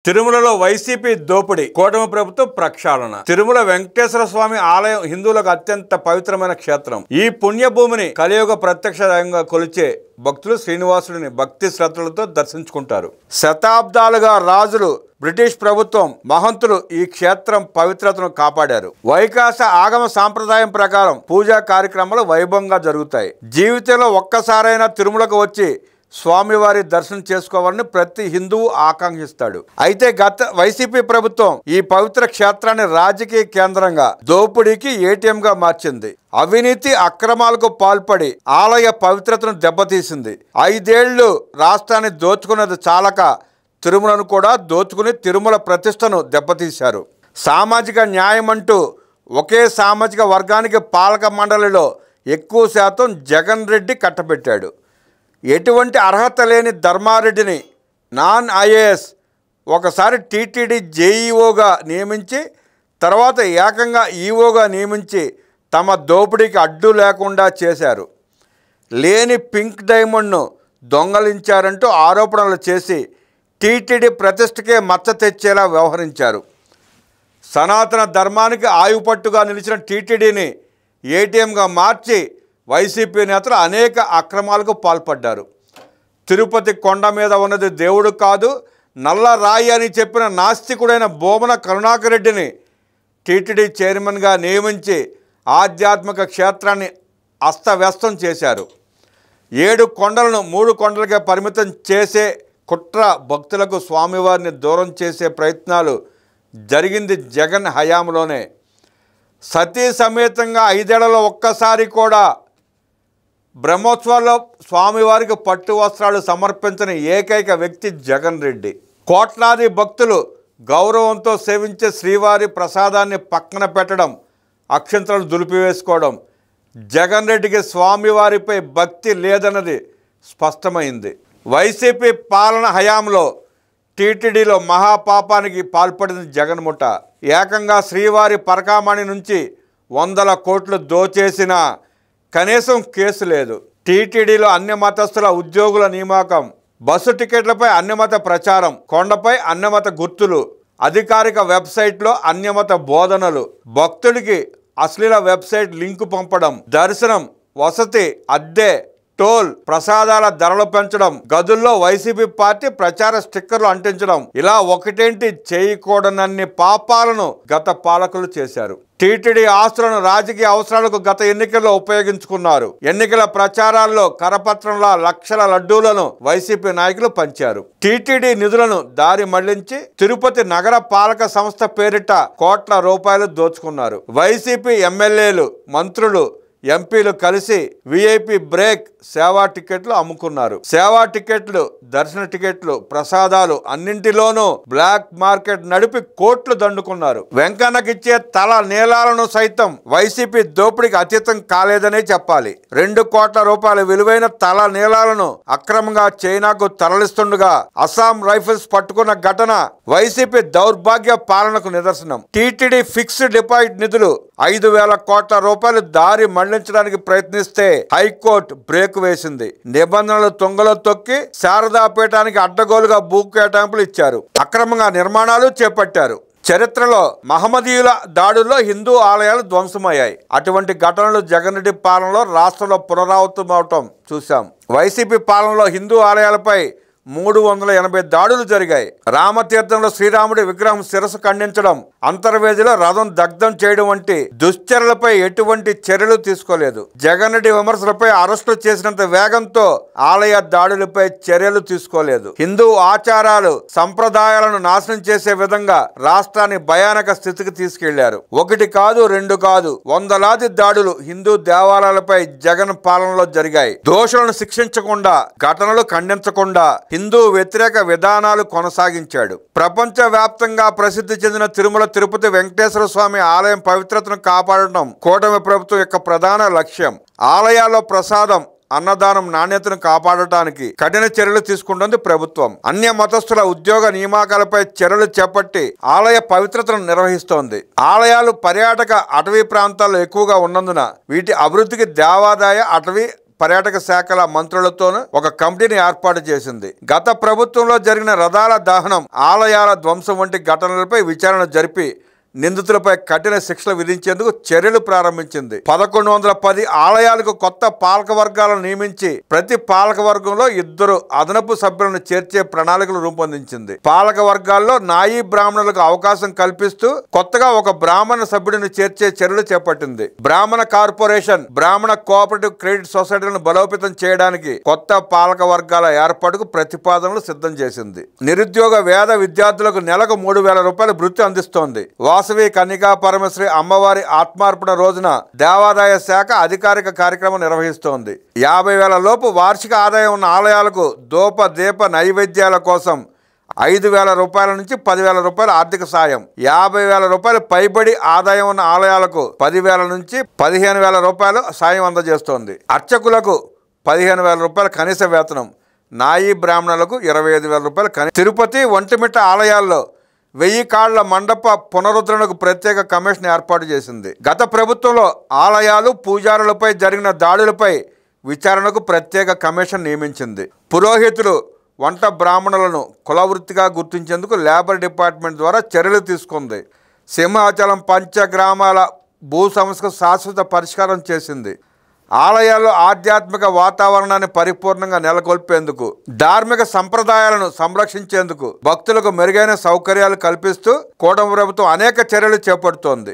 తిరుమలలో వైసీపీ దోపిడీ, కూటమి ప్రభుత్వం ప్రక్షాళన. తిరుమల వెంకటేశ్వర స్వామి ఆలయం హిందువులకు అత్యంత పవిత్రమైన క్షేత్రం. ఈ పుణ్యభూమిని కలియుగ ప్రత్యక్ష దైవంగా కొలిచే భక్తులు శ్రీనివాసుడిని భక్తి శ్రద్ధలతో దర్శించుకుంటారు. శతాబ్దాలుగా రాజులు, బ్రిటిష్ ప్రభుత్వం, మహంతులు ఈ క్షేత్రం పవిత్రతను కాపాడారు. వైకాస ఆగమ సాంప్రదాయం ప్రకారం పూజా కార్యక్రమాలు వైభవంగా జరుగుతాయి. జీవితంలో ఒక్కసారైనా తిరుమలకు వచ్చి స్వామివారి దర్శనం చేసుకోవాలని ప్రతి హిందువు ఆకాంక్షిస్తాడు. అయితే గత వైసీపీ ప్రభుత్వం ఈ పవిత్ర క్షేత్రాన్ని రాజకీయ కేంద్రంగా, దోపిడీకి ఏటీఎంగా మార్చింది. అవినీతి అక్రమాలకు పాల్పడి ఆలయ పవిత్రతను దెబ్బతీసింది. 5 ఏళ్లు రాష్ట్రాన్ని దోచుకున్నది చాలక తిరుమలను కూడా దోచుకుని తిరుమల ప్రతిష్టను దెబ్బతీశారు. సామాజిక న్యాయం అంటూ ఒకే సామాజిక వర్గానికి పాలక మండలిలో ఎక్కువ శాతం జగన్ రెడ్డి కట్టబెట్టాడు. ఎటువంటి అర్హత లేని ధర్మారెడ్డిని నాన్ ఐఏఎస్ ఒకసారి టీటీడీ జేఈఓగా నియమించి తర్వాత ఏకంగా ఈఓగా నియమించి తమ దోపిడీకి అడ్డు లేకుండా చేశారు. లేని పింక్ డైమండ్ను దొంగలించారంటూ ఆరోపణలు చేసి టీటీడీ ప్రతిష్టకే మచ్చ తెచ్చేలా వ్యవహరించారు. సనాతన ధర్మానికి ఆయుపట్టుగా నిలిచిన టీటీడీని ఏటీఎంగా మార్చి వైసీపీ నేతలు అనేక అక్రమాలకు పాల్పడ్డారు. తిరుపతి కొండ మీద ఉన్నది దేవుడు కాదు, నల్ల రాయి అని చెప్పిన నాస్తికుడైన బోమన కరుణాకర్ రెడ్డిని టీటీడీ చైర్మన్గా నియమించి ఆధ్యాత్మిక క్షేత్రాన్ని అస్తవ్యస్తం చేశారు. 7 కొండలను 3 కొండలకే పరిమితం చేసే కుట్ర, భక్తులకు స్వామివారిని దూరం చేసే ప్రయత్నాలు జరిగింది జగన్ హయాంలోనే. సతీ సమేతంగా 5 ఏళ్లలో ఒక్కసారి కూడా బ్రహ్మోత్సవాల్లో స్వామివారికి పట్టు వస్త్రాలు సమర్పించని ఏకైక వ్యక్తి జగన్ రెడ్డి. కోట్లాది భక్తులు గౌరవంతో సేవించే శ్రీవారి ప్రసాదాన్ని పక్కన పెట్టడం, అక్షంతలను దులిపివేసుకోవడం, జగన్ రెడ్డికి స్వామివారిపై భక్తి లేదన్నది స్పష్టమైంది. వైసీపీ పాలన హయాంలో టీటీడీలో మహాపాపానికి పాల్పడింది జగన్ ముఠ. ఏకంగా శ్రీవారి పరకామణి నుంచి 100 కోట్లు దోచేసిన కనీసం కేసు లేదు. టీటీడీలో అన్యమతస్థుల ఉద్యోగుల నియామకం, బస్సు టికెట్లపై అన్యమత ప్రచారం, కొండపై అన్యమత గుర్తులు, అధికారిక వెబ్సైట్లో అన్యమత బోధనలు, భక్తుడికి అశ్లీల వెబ్సైట్ లింకు పంపడం, దర్శనం, వసతి, అద్దె, టోల్, ప్రసాదాల ధరలు పెంచడం, గదుల్లో వైసీపీ పార్టీ ప్రచార స్టిక్కర్లు అంటించడం, ఇలా ఒకటేంటి చేయకూడనన్ని పాపాలను గత పాలకులు చేశారు. టీటీడీ ఆస్తులను రాజకీయ అవసరాలకు గత ఎన్నికల్లో ఉపయోగించుకున్నారు. ఎన్నికల ప్రచారాల్లో కరపత్రంలా లక్షల లడ్డూలను వైసీపీ నాయకులు పంచారు. టీటీడీ నిధులను దారి మళ్లించి తిరుపతి నగర పాలక సంస్థ పేరిట కోట్ల రూపాయలు దోచుకున్నారు. వైసీపీ ఎమ్మెల్యేలు, మంత్రులు, ఎంపీలు కలిసి విఐపి బ్రేక్ సేవా టికెట్లు అమ్ముకున్నారు. సేవా టికెట్లు, దర్శన టికెట్లు, ప్రసాదాలు అన్నింటిలోనూ బ్లాక్ మార్కెట్ నడిపి కోట్లు దండుకున్నారు. వెంకన్నకిచ్చే తల నీలాలను సైతం వైసీపీ దోపిడీకి అతీతం కాలేదనే చెప్పాలి. 2 కోట్ల రూపాయల విలువైన తల నీలాలను అక్రమంగా చైనాకు తరలిస్తుండగా అస్సాం రైఫిల్స్ పట్టుకున్న ఘటన వైసీపీ దౌర్భాగ్య పాలనకు నిదర్శనం. టీటీడీ ఫిక్స్డ్ డిపాజిట్ నిధులు 5,000 కోట్ల రూపాయలు దారి మళ్లించడానికి ప్రయత్నిస్తే హైకోర్టు బ్రేక్ వేసింది. నిబంధనలు తుంగలో తొక్కి శారదాపీఠానికి అడ్డగోలుగా భూ కేటాయింపులు ఇచ్చారు. అక్రమంగా నిర్మాణాలు చేపట్టారు. చరిత్రలో మహమ్మదీయుల దాడుల్లో హిందూ ఆలయాలు ధ్వంసమయ్యాయి. అటువంటి ఘటనలు జగన్ రెడ్డి పాలనలో రాష్ట్రంలో పునరావృతమవటం చూశాం. వైసీపీ పాలనలో హిందూ ఆలయాలపై 380 దాడులు జరిగాయి. రామతీర్థంలో శ్రీరాముడి విగ్రహం శిరస్సు ఖండించడం, అంతర్వేదిలో రథం దగ్ధం చేయడం వంటి దుశ్చర్యలపై ఎటువంటి చర్యలు తీసుకోలేదు. జగన్ రెడ్డి విమర్శలపై అరెస్టులు చేసినంత వేగంతో ఆలయ దాడులపై చర్యలు తీసుకోలేదు. హిందూ ఆచారాలు, సంప్రదాయాలను నాశనం చేసే విధంగా రాష్ట్రాన్ని భయానక స్థితికి తీసుకెళ్లారు. 1 కాదు 2 కాదు, వందలాది దాడులు హిందూ దేవాలయాలపై జగన్ పాలనలో జరిగాయి. దోషులను శిక్షించకుండా, ఘటనలు ఖండించకుండా హిందూ వ్యతిరేక విధానాలు కొనసాగించాడు. ప్రపంచవ్యాప్తంగా ప్రసిద్ధి చెందిన తిరుమల తిరుపతి వెంకటేశ్వర స్వామి ఆలయం పవిత్రతను కాపాడటం కూటమి ప్రభుత్వం యొక్క ప్రధాన లక్ష్యం. ఆలయాల్లో ప్రసాదం, అన్నదానం నాణ్యతను కాపాడటానికి కఠిన చర్యలు తీసుకుంటుంది ప్రభుత్వం. అన్య మతస్థుల ఉద్యోగ నియామకాలపై చర్యలు చేపట్టి ఆలయ పవిత్రతను నిర్వహిస్తోంది. ఆలయాలు పర్యాటక అటవీ ప్రాంతాల్లో ఎక్కువగా ఉన్నందున వీటి అభివృద్ధికి దేవాదాయ, అటవీ పర్యాటక శాఖల మంత్రులతోనూ ఒక కమిటీని ఏర్పాటు చేసింది. గత ప్రభుత్వంలో జరిగిన రథాల దహనం, ఆలయాల ధ్వంసం వంటి ఘటనలపై విచారణ జరిపి నిందితులపై కఠిన శిక్షలు విధించేందుకు చర్యలు ప్రారంభించింది. 1110 ఆలయాలకు కొత్త పాలక వర్గాలను నియమించి ప్రతి పాలక వర్గంలో 2 అదనపు సభ్యులను చేర్చే ప్రణాళికలు రూపొందించింది. పాలక వర్గాల్లో నాయీ బ్రాహ్మణులకు అవకాశం కల్పిస్తూ కొత్తగా ఒక బ్రాహ్మణ సభ్యుడిని చేర్చే చర్యలు చేపట్టింది. బ్రాహ్మణ కార్పొరేషన్, బ్రాహ్మణ కోఆపరేటివ్ క్రెడిట్ సొసైటీలను బలోపేతం చేయడానికి కొత్త పాలక వర్గాల ఏర్పాటుకు ప్రతిపాదనలు సిద్ధం చేసింది. నిరుద్యోగ వేద విద్యార్థులకు నెలకు 3000 రూపాయల భృతి అందిస్తోంది. వాసవి కన్యకా పరమశ్రీ అమ్మవారి ఆత్మార్పణ రోజున దేవాదాయ శాఖ అధికారిక కార్యక్రమం నిర్వహిస్తోంది. 50,000 లోపు వార్షిక ఆదాయం ఉన్న ఆలయాలకు దూప దీప నైవేద్యాల కోసం 5,000 రూపాయల నుంచి 10,000 రూపాయల ఆర్థిక సాయం, 50,000 రూపాయలు పైబడి ఆదాయం ఉన్న ఆలయాలకు 10,000 నుంచి 15,000 రూపాయలు సాయం అందజేస్తోంది. అర్చకులకు 15,000 రూపాయల కనీస వేతనం, నాయీ బ్రాహ్మణులకు 25,000 రూపాయలు. తిరుపతి, ఒంటిమిట్ట ఆలయాల్లో 1000 కాళ్ల మండప పునరుద్ధరణకు ప్రత్యేక కమిషన్ ఏర్పాటు చేసింది. గత ప్రభుత్వంలో ఆలయాలు, పూజారులపై జరిగిన దాడులపై విచారణకు ప్రత్యేక కమిషన్ నియమించింది. పురోహితులు, వంట బ్రాహ్మణులను కులవృత్తిగా గుర్తించేందుకు లేబర్ డిపార్ట్మెంట్ ద్వారా చర్యలు తీసుకుంది. సింహాచలం పంచగ్రామాల భూ సమస్యకు శాశ్వత పరిష్కారం చేసింది. ఆలయాల్లో ఆధ్యాత్మిక వాతావరణాన్ని పరిపూర్ణంగా నెలకొల్పేందుకు, ధార్మిక సంప్రదాయాలను సంరక్షించేందుకు భక్తులకు మెరుగైన సౌకర్యాలు కల్పిస్తూ కూటమి ప్రభుత్వం అనేక చర్యలు చేపడుతోంది.